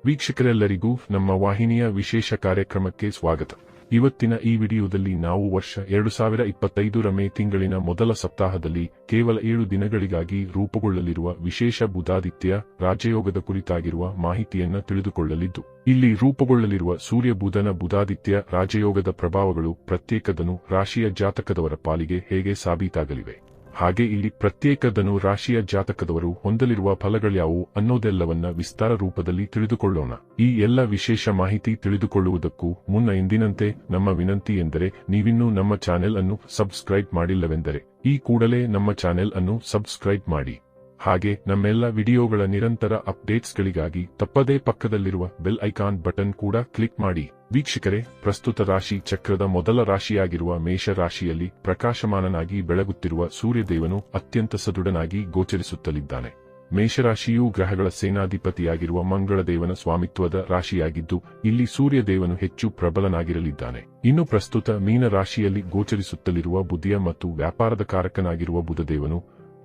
ವೀಕ್ಷಕರೆಲ್ಲರಿಗೂ ನಮ್ಮ ವಾಹಿನಿಯ ವಿಶೇಷ ಕಾರ್ಯಕ್ರಮಕ್ಕೆ ಸ್ವಾಗತ. ಇವತ್ತಿನ ಈ ವಿಡಿಯೋದಲ್ಲಿ ನಾವು ವರ್ಷ 2025ರ ಮೇ ತಿಂಗಳಿನ ಮೊದಲ ಸಪ್ತಾಹದಲ್ಲಿ ಕೇವಲ 7 ದಿನಗಳಿಗಾಗಿ ರೂಪುಗೊಳ್ಳಲಿರುವ ವಿಶೇಷ ಬುಧಾದಿತ್ಯ ರಾಜಯೋಗದ ಕುರಿತಾಗಿರುವ ಮಾಹಿತಿಯನ್ನು ತಿಳಿದುಕೊಳ್ಳಲಿದ್ದು, ಇಲ್ಲಿ ರೂಪುಗೊಳ್ಳಲಿರುವ ಸೂರ್ಯ ಬುಧನ ಬುಧಾದಿತ್ಯ ರಾಜಯೋಗದ ಪ್ರಭಾವಗಳು ಪ್ರತ್ಯೇಕ ಧನು ರಾಶಿಯ ಜಾತಕದವರ ಪಾಲಿಗೆ ಹೇಗೆ ಸಾಬೀತಾಗಲಿವೆ, ಹಾಗೆ ಇಲ್ಲಿ ಪ್ರತ್ಯೇಕ ಧನು ರಾಶಿಯ ಜಾತಕದವರು ಹೊಂದಲಿರುವ ಫಲಗಳ್ಯಾವು ಅನ್ನೋದೆಲ್ಲವನ್ನ ವಿಸ್ತಾರ ರೂಪದಲ್ಲಿ ತಿಳಿದುಕೊಳ್ಳೋಣ. ಈ ಎಲ್ಲ ವಿಶೇಷ ಮಾಹಿತಿ ತಿಳಿದುಕೊಳ್ಳುವುದಕ್ಕೂ ಮುನ್ನ ಎಂದಿನಂತೆ ನಮ್ಮ ವಿನಂತಿ ಎಂದರೆ, ನೀವಿನ್ನೂ ನಮ್ಮ ಚಾನೆಲ್ ಅನ್ನು ಸಬ್ಸ್ಕ್ರೈಬ್ ಮಾಡಿಲ್ಲವೆಂದರೆ ಈ ಕೂಡಲೇ ನಮ್ಮ ಚಾನೆಲ್ ಅನ್ನು ಸಬ್ಸ್ಕ್ರೈಬ್ ಮಾಡಿ. ಹಾಗೆ ನಮ್ಮೆಲ್ಲ ವಿಡಿಯೋಗಳ ನಿರಂತರ ಅಪ್ಡೇಟ್ಸ್ಗಳಿಗಾಗಿ ತಪ್ಪದೇ ಪಕ್ಕದಲ್ಲಿರುವ ಬೆಲ್ ಐಕಾನ್ ಬಟನ್ ಕೂಡ ಕ್ಲಿಕ್ ಮಾಡಿ. ವೀಕ್ಷಕರೇ, ಪ್ರಸ್ತುತ ರಾಶಿ ಚಕ್ರದ ಮೊದಲ ರಾಶಿಯಾಗಿರುವ ಮೇಷ ರಾಶಿಯಲ್ಲಿ ಪ್ರಕಾಶಮಾನನಾಗಿ ಬೆಳಗುತ್ತಿರುವ ಸೂರ್ಯದೇವನು ಅತ್ಯಂತ ಸದೃಢನಾಗಿ ಗೋಚರಿಸುತ್ತಲಿದ್ದಾನೆ. ಮೇಷರಾಶಿಯು ಗ್ರಹಗಳ ಸೇನಾಧಿಪತಿಯಾಗಿರುವ ಮಂಗಳದೇವನ ಸ್ವಾಮಿತ್ವದ ರಾಶಿಯಾಗಿದ್ದು, ಇಲ್ಲಿ ಸೂರ್ಯದೇವನು ಹೆಚ್ಚು ಪ್ರಬಲನಾಗಿರಲಿದ್ದಾನೆ. ಇನ್ನು ಪ್ರಸ್ತುತ ಮೀನ ರಾಶಿಯಲ್ಲಿ ಗೋಚರಿಸುತ್ತಲಿರುವ ಬುದ್ಧಿಯ ಮತ್ತು ವ್ಯಾಪಾರದ ಕಾರಕನಾಗಿರುವ ಬುಧದೇವನು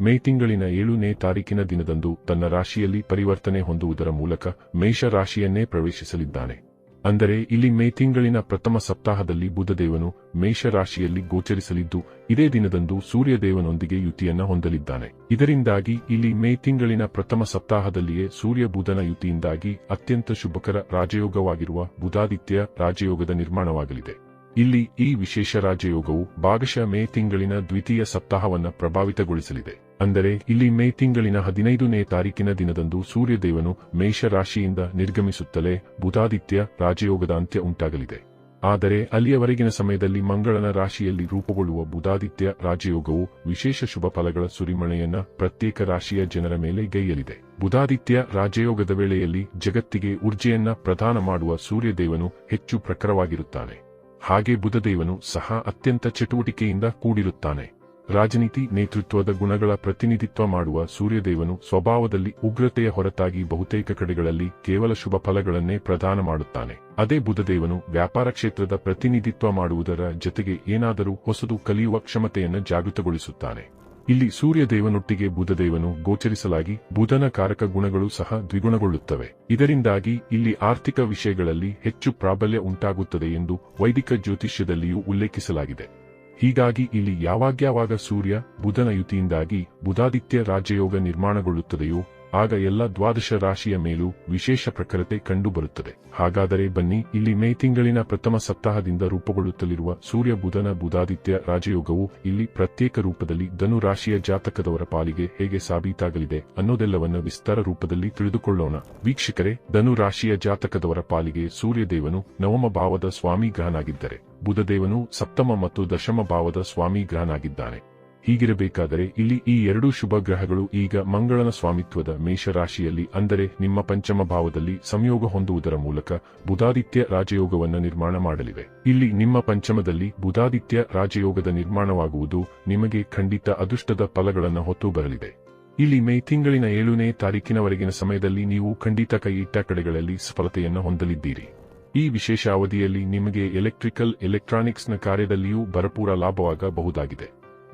ಮೇ ತಿಂಗಳಿನ 7ನೇ ತಾರೀಕಿನ ದಿನದಂದು ತನ್ನ ರಾಶಿಯಲ್ಲಿ ಪರಿವರ್ತನೆ ಹೊಂದುವುದರ ಮೂಲಕ ಮೇಷ ರಾಶಿಯನ್ನೇ ಪ್ರವೇಶಿಸಲಿದ್ದಾನೆ. ಅಂದರೆ ಇಲ್ಲಿ ಮೇ ತಿಂಗಳಿನ ಪ್ರಥಮ ಸಪ್ತಾಹದಲ್ಲಿ ಬುಧದೇವನು ಮೇಷ ರಾಶಿಯಲ್ಲಿ ಗೋಚರಿಸಲಿದ್ದು, ಇದೇ ದಿನದಂದು ಸೂರ್ಯದೇವನೊಂದಿಗೆ ಯುತಿಯನ್ನ ಹೊಂದಲಿದ್ದಾನೆ. ಇದರಿಂದಾಗಿ ಇಲ್ಲಿ ಮೇ ತಿಂಗಳಿನ ಪ್ರಥಮ ಸಪ್ತಾಹದಲ್ಲಿಯೇ ಸೂರ್ಯ ಬುಧನ ಯುತಿಯಿಂದಾಗಿ ಅತ್ಯಂತ ಶುಭಕರ ರಾಜಯೋಗವಾಗಿರುವ ಬುಧಾದಿತ್ಯ ರಾಜಯೋಗದ ನಿರ್ಮಾಣವಾಗಲಿದೆ. ಇಲ್ಲಿ ಈ ವಿಶೇಷ ರಾಜಯೋಗವು ಭಾಗಶಃ ಮೇ ತಿಂಗಳಿನ ದ್ವಿತೀಯ ಸಪ್ತಾಹವನ್ನು ಪ್ರಭಾವಿತಗೊಳಿಸಲಿದೆ. ಅಂದರೆ ಇಲ್ಲಿ ಮೇ ತಿಂಗಳಿನ 15ನೇ ತಾರೀಕಿನ ದಿನದಂದು ಸೂರ್ಯದೇವನು ಮೇಷ ರಾಶಿಯಿಂದ ನಿರ್ಗಮಿಸುತ್ತಲೇ ಬುಧಾದಿತ್ಯ ರಾಜಯೋಗದ ಅಂತ್ಯ ಉಂಟಾಗಲಿದೆ. ಆದರೆ ಅಲ್ಲಿಯವರೆಗಿನ ಸಮಯದಲ್ಲಿ ಮಂಗಳನ ರಾಶಿಯಲ್ಲಿ ರೂಪುಗೊಳ್ಳುವ ಬುಧಾದಿತ್ಯ ರಾಜಯೋಗವು ವಿಶೇಷ ಶುಭ ಫಲಗಳ ಸುರಿಮಳೆಯನ್ನ ಪ್ರತ್ಯೇಕ ರಾಶಿಯ ಜನರ ಮೇಲೆ ಗೈಯಲಿದೆ. ಬುಧಾದಿತ್ಯ ರಾಜಯೋಗದ ವೇಳೆಯಲ್ಲಿ ಜಗತ್ತಿಗೆ ಊರ್ಜೆಯನ್ನ ಪ್ರದಾನ ಮಾಡುವ ಸೂರ್ಯದೇವನು ಹೆಚ್ಚು ಪ್ರಖರವಾಗಿರುತ್ತಾನೆ. ಹಾಗೆ ಬುಧದೇವನು ಸಹ ಅತ್ಯಂತ ಚಟುವಟಿಕೆಯಿಂದ ಕೂಡಿರುತ್ತಾನೆ. ರಾಜನೀತಿ ನೇತೃತ್ವದ ಗುಣಗಳ ಪ್ರತಿನಿಧಿತ್ವ ಮಾಡುವ ಸೂರ್ಯದೇವನು ಸ್ವಭಾವದಲ್ಲಿ ಉಗ್ರತೆಯ ಹೊರತಾಗಿ ಬಹುತೇಕ ಕಡೆಗಳಲ್ಲಿ ಕೇವಲ ಶುಭ ಫಲಗಳನ್ನೇ ಪ್ರದಾನ ಮಾಡುತ್ತಾನೆ. ಅದೇ ಬುಧದೇವನು ವ್ಯಾಪಾರ ಕ್ಷೇತ್ರದ ಪ್ರತಿನಿಧಿತ್ವ ಮಾಡುವುದರ ಜೊತೆಗೆ ಏನಾದರೂ ಹೊಸದು ಕಲಿಯುವ ಕ್ಷಮತೆಯನ್ನು ಜಾಗೃತಗೊಳಿಸುತ್ತಾನೆ. ಇಲ್ಲಿ ಸೂರ್ಯದೇವನೊಟ್ಟಿಗೆ ಬುಧದೇವನು ಗೋಚರಿಸಲಾಗಿ ಬುಧನ ಕಾರಕ ಗುಣಗಳು ಸಹ ದ್ವಿಗುಣಗೊಳ್ಳುತ್ತವೆ. ಇದರಿಂದಾಗಿ ಇಲ್ಲಿ ಆರ್ಥಿಕ ವಿಷಯಗಳಲ್ಲಿ ಹೆಚ್ಚು ಪ್ರಾಬಲ್ಯ ಉಂಟಾಗುತ್ತದೆ ಎಂದು ವೈದಿಕ ಜ್ಯೋತಿಷ್ಯದಲ್ಲಿಯೂ ಉಲ್ಲೇಖಿಸಲಾಗಿದೆ. ಹೀಗಾಗಿ ಇಲ್ಲಿ ಯಾವಾಗ ಸೂರ್ಯ ಬುಧನ ಯುತಿಯಿಂದಾಗಿ ಬುಧಾದಿತ್ಯ ರಾಜಯೋಗ ನಿರ್ಮಾಣಗೊಳ್ಳುತ್ತದೆಯೋ ಆಗ ಎಲ್ಲ ದ್ವಾದಶ ರಾಶಿಯ ಮೇಲೂ ವಿಶೇಷ ಪ್ರಖರತೆ ಕಂಡುಬರುತ್ತದೆ. ಹಾಗಾದರೆ ಬನ್ನಿ, ಇಲ್ಲಿ ಮೇ ತಿಂಗಳಿನ ಪ್ರಥಮ ಸಪ್ತಾಹದಿಂದ ರೂಪುಗೊಳ್ಳುತ್ತಲಿರುವ ಸೂರ್ಯ ಬುಧನ ಬುಧಾದಿತ್ಯ ರಾಜಯೋಗವು ಇಲ್ಲಿ ಪ್ರತ್ಯೇಕ ರೂಪದಲ್ಲಿ ಧನು ರಾಶಿಯ ಜಾತಕದವರ ಪಾಲಿಗೆ ಹೇಗೆ ಸಾಬೀತಾಗಲಿದೆ ಅನ್ನೋದೆಲ್ಲವನ್ನು ವಿಸ್ತಾರ ರೂಪದಲ್ಲಿ ತಿಳಿದುಕೊಳ್ಳೋಣ. ವೀಕ್ಷಕರೇ, ಧನು ರಾಶಿಯ ಜಾತಕದವರ ಪಾಲಿಗೆ ಸೂರ್ಯದೇವನು ನವಮ ಭಾವದ ಸ್ವಾಮಿ ಗ್ರಹನಾಗಿದ್ದರೆ ಬುಧದೇವನು ಸಪ್ತಮ ಮತ್ತು ದಶಮ ಭಾವದ ಸ್ವಾಮಿ ಗ್ರಹನಾಗಿದ್ದಾನೆ. ಹೀಗಿರಬೇಕಾದರೆ ಇಲ್ಲಿ ಈ ಎರಡೂ ಶುಭ ಗ್ರಹಗಳು ಈಗ ಮಂಗಳನ ಸ್ವಾಮಿತ್ವದ ಮೇಷರಾಶಿಯಲ್ಲಿ, ಅಂದರೆ ನಿಮ್ಮ ಪಂಚಮ ಭಾವದಲ್ಲಿ ಸಂಯೋಗ ಹೊಂದುವುದರ ಮೂಲಕ ಬುಧಾದಿತ್ಯ ರಾಜಯೋಗವನ್ನು ನಿರ್ಮಾಣ ಮಾಡಲಿವೆ. ಇಲ್ಲಿ ನಿಮ್ಮ ಪಂಚಮದಲ್ಲಿ ಬುಧಾದಿತ್ಯ ರಾಜಯೋಗದ ನಿರ್ಮಾಣವಾಗುವುದು ನಿಮಗೆ ಖಂಡಿತ ಅದೃಷ್ಟದ ಫಲಗಳನ್ನು ಹೊತ್ತು ಬರಲಿದೆ. ಇಲ್ಲಿ ಮೇ ತಿಂಗಳಿನ 7ನೇ ತಾರೀಕಿನವರೆಗಿನ ಸಮಯದಲ್ಲಿ ನೀವು ಖಂಡಿತ ಕೈಯಿಟ್ಟ ಕಡೆಗಳಲ್ಲಿ ಸಫಲತೆಯನ್ನು ಹೊಂದಲಿದ್ದೀರಿ. ಈ ವಿಶೇಷ ಅವಧಿಯಲ್ಲಿ ನಿಮಗೆ ಎಲೆಕ್ಟ್ರಾನಿಕ್ಸ್ನ ಕಾರ್ಯದಲ್ಲಿಯೂ ಭರಪೂರ ಲಾಭವಾಗಬಹುದಾಗಿದೆ.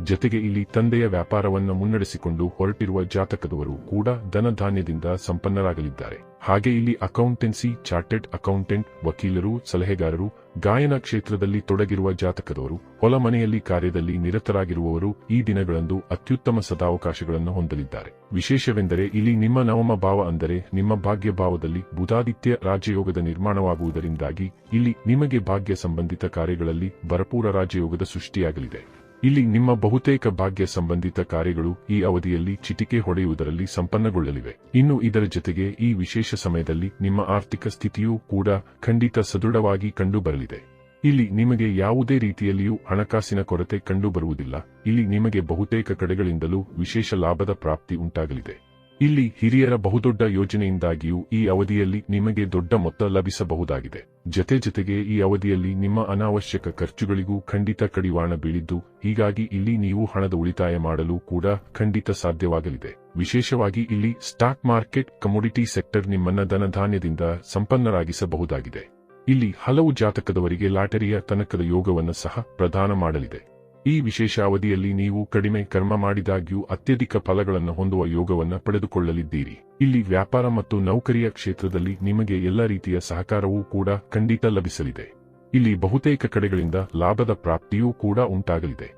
ಜೊತೆಗೆ ಇಲ್ಲಿ ತಂದೆಯ ವ್ಯಾಪಾರವನ್ನು ಮುನ್ನಡೆಸಿಕೊಂಡು ಹೊರಟಿರುವ ಜಾತಕದವರು ಕೂಡ ಧನಧಾನ್ಯದಿಂದ ಸಂಪನ್ನರಾಗಲಿದ್ದಾರೆ. ಹಾಗೆ ಇಲ್ಲಿ ಅಕೌಂಟೆನ್ಸಿ, ಚಾರ್ಟೆಡ್ ಅಕೌಂಟೆಂಟ್, ವಕೀಲರು, ಸಲಹೆಗಾರರು, ಗಾಯನ ಕ್ಷೇತ್ರದಲ್ಲಿ ತೊಡಗಿರುವ ಜಾತಕದವರು, ಹೊಲ ಮನೆಯಲ್ಲಿ ಕಾರ್ಯದಲ್ಲಿ ನಿರತರಾಗಿರುವವರು ಈ ದಿನಗಳಂದು ಅತ್ಯುತ್ತಮ ಸದಾವಕಾಶಗಳನ್ನು ಹೊಂದಲಿದ್ದಾರೆ. ವಿಶೇಷವೆಂದರೆ ಇಲ್ಲಿ ನಿಮ್ಮ ನವಮ ಭಾವ ಅಂದರೆ ನಿಮ್ಮ ಭಾಗ್ಯ ಭಾವದಲ್ಲಿ ಬುಧಾದಿತ್ಯ ರಾಜಯೋಗದ ನಿರ್ಮಾಣವಾಗುವುದರಿಂದಾಗಿ ಇಲ್ಲಿ ನಿಮಗೆ ಭಾಗ್ಯ ಸಂಬಂಧಿತ ಕಾರ್ಯಗಳಲ್ಲಿ ಭರಪೂರ ರಾಜಯೋಗದ ಸೃಷ್ಟಿಯಾಗಲಿದೆ. ಇಲ್ಲಿ ನಿಮ್ಮ ಬಹುತೇಕ ಭಾಗ್ಯ ಸಂಬಂಧಿತ ಕಾರ್ಯಗಳು ಈ ಅವಧಿಯಲ್ಲಿ ಚಿಟಿಕೆ ಹೊಡೆಯುವುದರಲ್ಲಿ ಸಂಪನ್ನಗೊಳ್ಳಲಿವೆ. ಇನ್ನು ಇದರ ಜೊತೆಗೆ ಈ ವಿಶೇಷ ಸಮಯದಲ್ಲಿ ನಿಮ್ಮ ಆರ್ಥಿಕ ಸ್ಥಿತಿಯೂ ಕೂಡ ಖಂಡಿತ ಸದೃಢವಾಗಿ ಕಂಡುಬರಲಿದೆ. ಇಲ್ಲಿ ನಿಮಗೆ ಯಾವುದೇ ರೀತಿಯಲ್ಲಿಯೂ ಹಣಕಾಸಿನ ಕೊರತೆ ಕಂಡುಬರುವುದಿಲ್ಲ. ಇಲ್ಲಿ ನಿಮಗೆ ಬಹುತೇಕ ಕಡೆಗಳಿಂದಲೂ ವಿಶೇಷ ಲಾಭದ ಪ್ರಾಪ್ತಿ ಉಂಟಾಗಲಿದೆ. ಇಲ್ಲಿ ಹಿರಿಯರ ಬಹುದೊಡ್ಡ ಯೋಜನೆಯಿಂದಾಗಿಯೂ ಈ ಅವಧಿಯಲ್ಲಿ ನಿಮಗೆ ದೊಡ್ಡ ಮೊತ್ತ ಲಭಿಸಬಹುದಾಗಿದೆ. ಜೊತೆಗೆ ಈ ಅವಧಿಯಲ್ಲಿ ನಿಮ್ಮ ಅನಾವಶ್ಯಕ ಖರ್ಚುಗಳಿಗೂ ಖಂಡಿತ ಕಡಿವಾಣ ಬೀಳಿದ್ದು, ಹೀಗಾಗಿ ಇಲ್ಲಿ ನೀವು ಹಣದ ಉಳಿತಾಯ ಮಾಡಲು ಕೂಡ ಖಂಡಿತ ಸಾಧ್ಯವಾಗಲಿದೆ. ವಿಶೇಷವಾಗಿ ಇಲ್ಲಿ ಸ್ಟಾಕ್ ಮಾರ್ಕೆಟ್, ಕಮೋಡಿಟಿ ಸೆಕ್ಟರ್ ನಿಮ್ಮನ್ನ ಧನಧಾನ್ಯದಿಂದ ಸಂಪನ್ನರಾಗಿಸಬಹುದಾಗಿದೆ. ಇಲ್ಲಿ ಹಲವು ಜಾತಕದವರಿಗೆ ಲಾಟರಿಯ ತನಕದ ಯೋಗವನ್ನು ಸಹ ಪ್ರದಾನ ಮಾಡಲಿದೆ. ಈ ವಿಶೇಷ ಅವಧಿಯಲ್ಲಿ ನೀವು ಕಡಿಮೆ ಕರ್ಮ ಮಾಡಿದಾಗ್ಯೂ ಅತ್ಯಧಿಕ ಫಲಗಳನ್ನು ಹೊಂದುವ ಯೋಗವನ್ನು ಪಡೆದುಕೊಳ್ಳಲಿದ್ದೀರಿ. ಇಲ್ಲಿ ವ್ಯಾಪಾರ ಮತ್ತು ನೌಕರಿಯ ಕ್ಷೇತ್ರದಲ್ಲಿ ನಿಮಗೆ ಎಲ್ಲ ರೀತಿಯ ಸಹಕಾರವೂ ಕೂಡ ಖಂಡಿತ ಲಭಿಸಲಿದೆ. ಇಲ್ಲಿ ಬಹುತೇಕ ಕಡೆಗಳಿಂದ ಲಾಭದ ಪ್ರಾಪ್ತಿಯೂ ಕೂಡ ಉಂಟಾಗಲಿದೆ.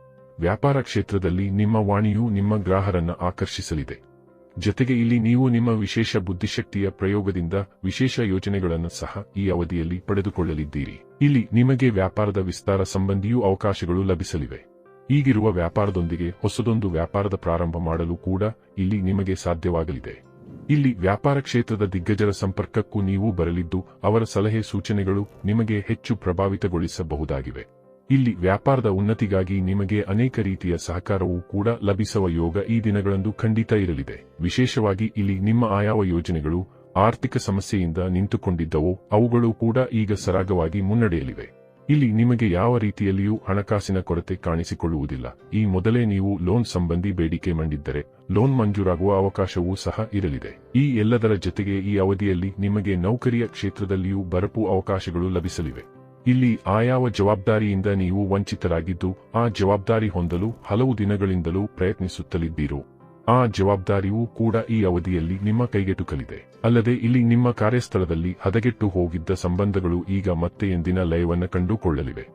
ವ್ಯಾಪಾರ ಕ್ಷೇತ್ರದಲ್ಲಿ ನಿಮ್ಮ ವಾಣಿಯು ನಿಮ್ಮ ಗ್ರಾಹಕರನ್ನು ಆಕರ್ಷಿಸಲಿದೆ. ಜೊತೆಗೆ ಇಲ್ಲಿ ನೀವು ನಿಮ್ಮ ವಿಶೇಷ ಬುದ್ಧಿಶಕ್ತಿಯ ಪ್ರಯೋಗದಿಂದ ವಿಶೇಷ ಯೋಜನೆಗಳನ್ನು ಸಹ ಈ ಅವಧಿಯಲ್ಲಿ ಪಡೆದುಕೊಳ್ಳಲಿದ್ದೀರಿ. ಇಲ್ಲಿ ನಿಮಗೆ ವ್ಯಾಪಾರದ ವಿಸ್ತಾರ ಸಂಬಂಧಿಯೂ ಅವಕಾಶಗಳು ಲಭಿಸಲಿವೆ. ಈಗಿರುವ ವ್ಯಾಪಾರದೊಂದಿಗೆ ಹೊಸದೊಂದು ವ್ಯಾಪಾರದ ಪ್ರಾರಂಭ ಮಾಡಲು ಕೂಡ ಇಲ್ಲಿ ನಿಮಗೆ ಸಾಧ್ಯವಾಗಲಿದೆ. ಇಲ್ಲಿ ವ್ಯಾಪಾರ ಕ್ಷೇತ್ರದ ದಿಗ್ಗಜರ ಸಂಪರ್ಕಕ್ಕೂ ನೀವು ಬರಲಿದ್ದು ಅವರ ಸಲಹೆ ಸೂಚನೆಗಳು ನಿಮಗೆ ಹೆಚ್ಚು ಪ್ರಭಾವಿತಗೊಳಿಸಬಹುದಾಗಿವೆ. ಇಲ್ಲಿ ವ್ಯಾಪಾರದ ಉನ್ನತಿಗಾಗಿ ನಿಮಗೆ ಅನೇಕ ರೀತಿಯ ಸಹಕಾರವೂ ಕೂಡ ಲಭಿಸುವ ಯೋಗ ಈ ದಿನಗಳಂದು ಖಂಡಿತ ಇರಲಿದೆ. ವಿಶೇಷವಾಗಿ ಇಲ್ಲಿ ನಿಮ್ಮ ಆಯಾವ ಯೋಜನೆಗಳು ಆರ್ಥಿಕ ಸಮಸ್ಯೆಯಿಂದ ನಿಂತುಕೊಂಡಿದ್ದವೋ ಅವುಗಳು ಕೂಡ ಈಗ ಸರಾಗವಾಗಿ ಮುನ್ನಡೆಯಲಿವೆ. ಇಲ್ಲಿ ನಿಮಗೆ ಯಾವ ರೀತಿಯಲ್ಲಿಯೂ ಹಣಕಾಸಿನ ಕೊರತೆ ಕಾಣಿಸಿಕೊಳ್ಳುವುದಿಲ್ಲ. ಈ ಮೊದಲೇ ನೀವು ಲೋನ್ ಸಂಬಂಧಿ ಬೇಡಿಕೆ ಮಾಡಿದ್ದರೆ ಲೋನ್ ಮಂಜೂರಾಗುವ ಅವಕಾಶವೂ ಸಹ ಇರಲಿದೆ. ಈ ಎಲ್ಲದರ ಜೊತೆಗೆ ಈ ಅವಧಿಯಲ್ಲಿ ನಿಮಗೆ ನೌಕರಿಯ ಕ್ಷೇತ್ರದಲ್ಲಿಯೂ ಭರಪೂರ ಅವಕಾಶಗಳು ಲಭಿಸಲಿವೆ. ಇಲ್ಲಿ ಆಯಾವ ಜವಾಬ್ದಾರಿಯಿಂದ ನೀವು ವಂಚಿತರಾಗಿದ್ದು ಆ ಜವಾಬ್ದಾರಿ ಹೊಂದಲು ಹಲವು ದಿನಗಳಿಂದಲೂ ಪ್ರಯತ್ನಿಸುತ್ತಲಿದ್ದೀರೋ ಆ ಜವಾಬ್ದಾರಿಯೂ ಕೂಡ ಈ ಅವಧಿಯಲ್ಲಿ ನಿಮ್ಮ ಕೈಗೆಟುಕಲಿದೆ. ಅಲ್ಲದೆ ಇಲ್ಲಿ ನಿಮ್ಮ ಕಾರ್ಯಸ್ಥಳದಲ್ಲಿ ಹದಗೆಟ್ಟು ಹೋಗಿದ್ದ ಸಂಬಂಧಗಳು ಈಗ ಮತ್ತೆ ಎಂದಿನ ಲಯವನ್ನು ಕಂಡುಕೊಳ್ಳಲಿವೆ.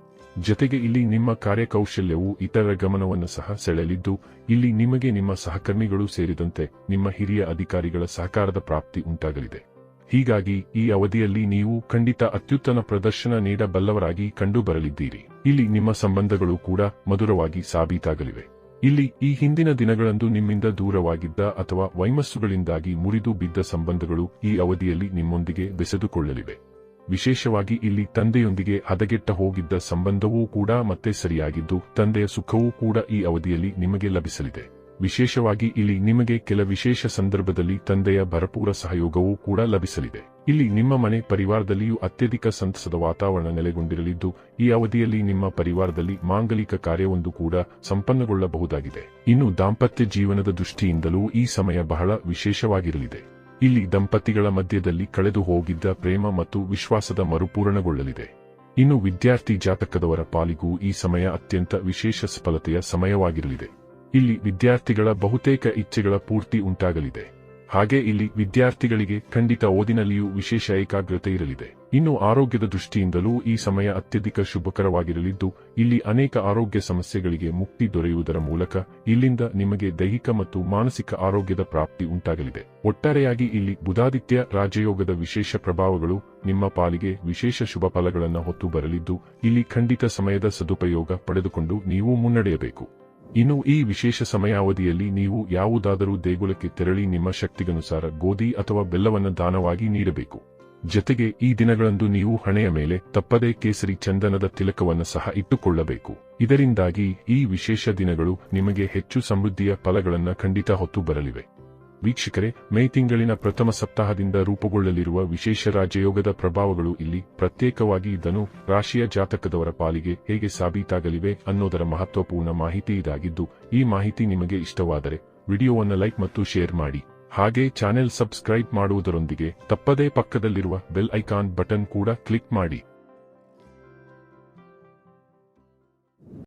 ಜೊತೆಗೆ ಇಲ್ಲಿ ನಿಮ್ಮ ಕಾರ್ಯಕೌಶಲ್ಯವು ಇತರರ ಗಮನವನ್ನು ಸಹ ಸೆಳೆಯಲಿದ್ದು ಇಲ್ಲಿ ನಿಮಗೆ ನಿಮ್ಮ ಸಹಕರ್ಮಿಗಳು ಸೇರಿದಂತೆ ನಿಮ್ಮ ಹಿರಿಯ ಅಧಿಕಾರಿಗಳ ಸಹಕಾರದ ಪ್ರಾಪ್ತಿ ಉಂಟಾಗಲಿದೆ. ಹೀಗಾಗಿ ಈ ಅವಧಿಯಲ್ಲಿ ನೀವು ಖಂಡಿತ ಅತ್ಯುತ್ತಮ ಪ್ರದರ್ಶನ ನೀಡಬಲ್ಲವರಾಗಿ ಕಂಡುಬರಲಿದ್ದೀರಿ. ಇಲ್ಲಿ ನಿಮ್ಮ ಸಂಬಂಧಗಳು ಕೂಡ ಮಧುರವಾಗಿ ಸಾಬೀತಾಗಲಿವೆ. ಇಲ್ಲಿ ಈ ಹಿಂದಿನ ದಿನಗಳಂದು ನಿಮ್ಮಿಂದ ದೂರವಾಗಿದ್ದ ಅಥವಾ ವೈಮಸ್ಸುಗಳಿಂದಾಗಿ ಮುರಿದು ಬಿದ್ದ ಸಂಬಂಧಗಳು ಈ ಅವಧಿಯಲ್ಲಿ ನಿಮ್ಮೊಂದಿಗೆ ಬೆಸೆದುಕೊಳ್ಳಲಿವೆ. ವಿಶೇಷವಾಗಿ ಇಲ್ಲಿ ತಂದೆಯೊಂದಿಗೆ ಹದಗೆಟ್ಟ ಹೋಗಿದ್ದ ಸಂಬಂಧವೂ ಕೂಡ ಮತ್ತೆ ಸರಿಯಾಗಿದ್ದು ತಂದೆಯ ಸುಖವೂ ಕೂಡ ಈ ಅವಧಿಯಲ್ಲಿ ನಿಮಗೆ ಲಭಿಸಲಿದೆ. ವಿಶೇಷವಾಗಿ ಇಲ್ಲಿ ನಿಮಗೆ ಕೆಲ ವಿಶೇಷ ಸಂದರ್ಭದಲ್ಲಿ ತಂದೆಯ ಭರಪೂರ ಸಹಯೋಗವೂ ಕೂಡ ಲಭಿಸಲಿದೆ. ಇಲ್ಲಿ ನಿಮ್ಮ ಮನೆ ಪರಿವಾರದಲ್ಲಿಯೂ ಅತ್ಯಧಿಕ ಸಂತಸದ ವಾತಾವರಣ ನೆಲೆಗೊಂಡಿರಲಿದ್ದು ಈ ಅವಧಿಯಲ್ಲಿ ನಿಮ್ಮ ಪರಿವಾರದಲ್ಲಿ ಮಾಂಗಲಿಕ ಕಾರ್ಯವೊಂದು ಕೂಡ ಸಂಪನ್ನಗೊಳ್ಳಬಹುದಾಗಿದೆ. ಇನ್ನು ದಾಂಪತ್ಯ ಜೀವನದ ದೃಷ್ಟಿಯಿಂದಲೂ ಈ ಸಮಯ ಬಹಳ ವಿಶೇಷವಾಗಿರಲಿದೆ. ಇಲ್ಲಿ ದಂಪತಿಗಳ ಮಧ್ಯದಲ್ಲಿ ಕಳೆದು ಹೋಗಿದ್ದ ಪ್ರೇಮ ಮತ್ತು ವಿಶ್ವಾಸದ ಮರುಪೂರಣಗೊಳ್ಳಲಿದೆ. ಇನ್ನು ವಿದ್ಯಾರ್ಥಿ ಜಾತಕದವರ ಪಾಲಿಗೂ ಈ ಸಮಯ ಅತ್ಯಂತ ವಿಶೇಷ ಸಫಲತೆಯ ಸಮಯವಾಗಿರಲಿದೆ. ಇಲ್ಲಿ ವಿದ್ಯಾರ್ಥಿಗಳ ಬಹುತೇಕ ಇಚ್ಛೆಗಳ ಪೂರ್ತಿ ಉಂಟಾಗಲಿದೆ. ಹಾಗೆ ಇಲ್ಲಿ ವಿದ್ಯಾರ್ಥಿಗಳಿಗೆ ಖಂಡಿತ ಓದಿನಲ್ಲಿಯೂ ವಿಶೇಷ ಏಕಾಗ್ರತೆ ಇರಲಿದೆ. ಇನ್ನು ಆರೋಗ್ಯದ ದೃಷ್ಟಿಯಿಂದಲೂ ಈ ಸಮಯ ಅತ್ಯಧಿಕ ಶುಭಕರವಾಗಿರಲಿದ್ದು ಇಲ್ಲಿ ಅನೇಕ ಆರೋಗ್ಯ ಸಮಸ್ಯೆಗಳಿಗೆ ಮುಕ್ತಿ ದೊರೆಯುವುದರ ಮೂಲಕ ಇಲ್ಲಿಂದ ನಿಮಗೆ ದೈಹಿಕ ಮತ್ತು ಮಾನಸಿಕ ಆರೋಗ್ಯದ ಪ್ರಾಪ್ತಿ ಉಂಟಾಗಲಿದೆ. ಒಟ್ಟಾರೆಯಾಗಿ ಇಲ್ಲಿ ಬುಧಾದಿತ್ಯ ರಾಜಯೋಗದ ವಿಶೇಷ ಪ್ರಭಾವಗಳು ನಿಮ್ಮ ಪಾಲಿಗೆ ವಿಶೇಷ ಶುಭ ಫಲಗಳನ್ನು ಹೊತ್ತು ಬರಲಿದ್ದು ಇಲ್ಲಿ ಖಂಡಿತ ಸಮಯದ ಸದುಪಯೋಗ ಪಡೆದುಕೊಂಡು ನೀವು ಮುನ್ನಡೆಯಬೇಕು. ಇನ್ನು ಈ ವಿಶೇಷ ಸಮಯಾವಧಿಯಲ್ಲಿ ನೀವು ಯಾವುದಾದರೂ ದೇಗುಲಕ್ಕೆ ತೆರಳಿ ನಿಮ್ಮ ಶಕ್ತಿಗನುಸಾರ ಗೋಧಿ ಅಥವಾ ಬೆಲ್ಲವನ್ನು ದಾನವಾಗಿ ನೀಡಬೇಕು. ಜೊತೆಗೆ ಈ ದಿನಗಳಂದು ನೀವು ಹಣೆಯ ಮೇಲೆ ತಪ್ಪದೇ ಕೇಸರಿ ಚಂದನದ ತಿಲಕವನ್ನು ಸಹ ಇಟ್ಟುಕೊಳ್ಳಬೇಕು. ಇದರಿಂದಾಗಿ ಈ ವಿಶೇಷ ದಿನಗಳು ನಿಮಗೆ ಹೆಚ್ಚು ಸಮೃದ್ಧಿಯ ಫಲಗಳನ್ನು ಖಂಡಿತ ಹೊತ್ತು ಬರಲಿವೆ. ವೀಕ್ಷಕರೇ, ಮೇ ತಿಂಗಳಿನ ಪ್ರಥಮ ಸಪ್ತಾಹದಿಂದ ರೂಪುಗೊಳ್ಳಲಿರುವ ವಿಶೇಷ ರಾಜಯೋಗದ ಪ್ರಭಾವಗಳು ಇಲ್ಲಿ ಪ್ರತ್ಯೇಕವಾಗಿ ಧನು ರಾಶಿಯ ಜಾತಕದವರ ಪಾಲಿಗೆ ಹೇಗೆ ಸಾಬೀತಾಗಲಿವೆ ಅನ್ನೋದರ ಮಹತ್ವಪೂರ್ಣ ಮಾಹಿತಿ ಇದಾಗಿದ್ದು ಈ ಮಾಹಿತಿ ನಿಮಗೆ ಇಷ್ಟವಾದರೆ ವಿಡಿಯೋವನ್ನು ಲೈಕ್ ಮತ್ತು ಶೇರ್ ಮಾಡಿ. ಹಾಗೆ ಚಾನೆಲ್ ಸಬ್ಸ್ಕ್ರೈಬ್ ಮಾಡುವುದರೊಂದಿಗೆ ತಪ್ಪದೇ ಪಕ್ಕದಲ್ಲಿರುವ ಬೆಲ್ ಐಕಾನ್ ಬಟನ್ ಕೂಡ ಕ್ಲಿಕ್ ಮಾಡಿ.